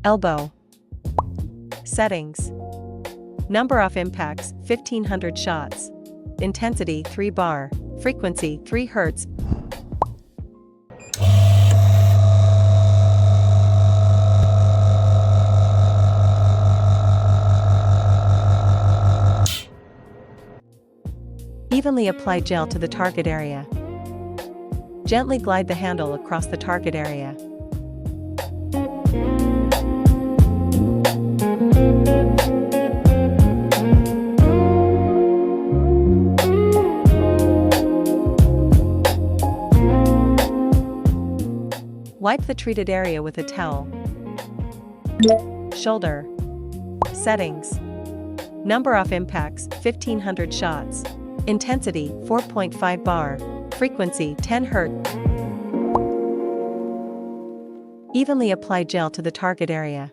Elbow. Settings. Number of impacts, 1500 shots. Intensity, 3 bar. Frequency, 3 Hz. Evenly apply gel to the target area. Gently glide the handle across the target area. Wipe the treated area with a towel. Shoulder. Settings. Number of impacts, 1500 shots. Intensity, 4.5 bar. Frequency, 10 Hz. Evenly apply gel to the target area.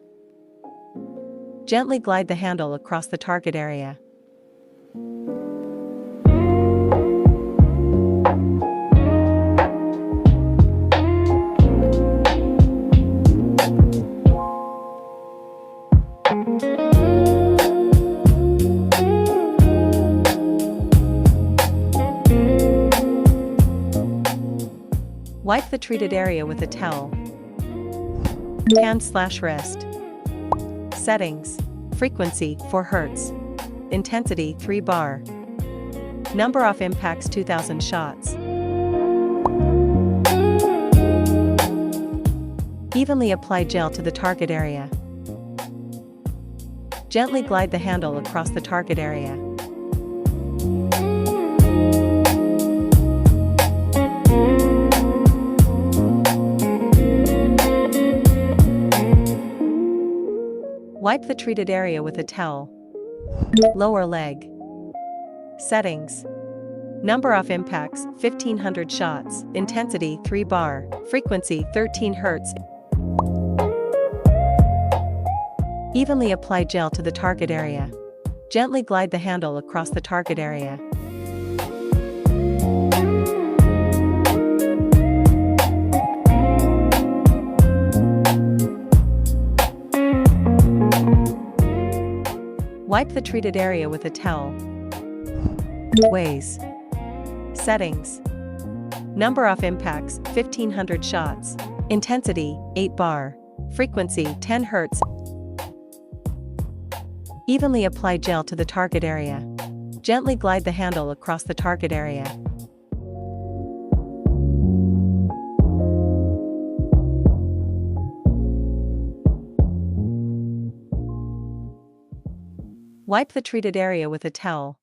Gently glide the handle across the target area. Wipe the treated area with a towel. Hand/wrist. Settings. Frequency, 4 Hz. Intensity, 3 bar. Number of impacts, 2000 shots. Evenly apply gel to the target area. Gently glide the handle across the target area. Wipe the treated area with a towel. Lower leg. Settings. Number of impacts, 1500 shots. Intensity, 3 bar. Frequency, 13 Hz. Evenly apply gel to the target area. Gently glide the handle across the target area. Wipe the treated area with a towel. Ways. Settings. Number of impacts, 1500 shots. Intensity, 8 bar. Frequency, 10 Hz. Evenly apply gel to the target area. Gently glide the handle across the target area. Wipe the treated area with a towel.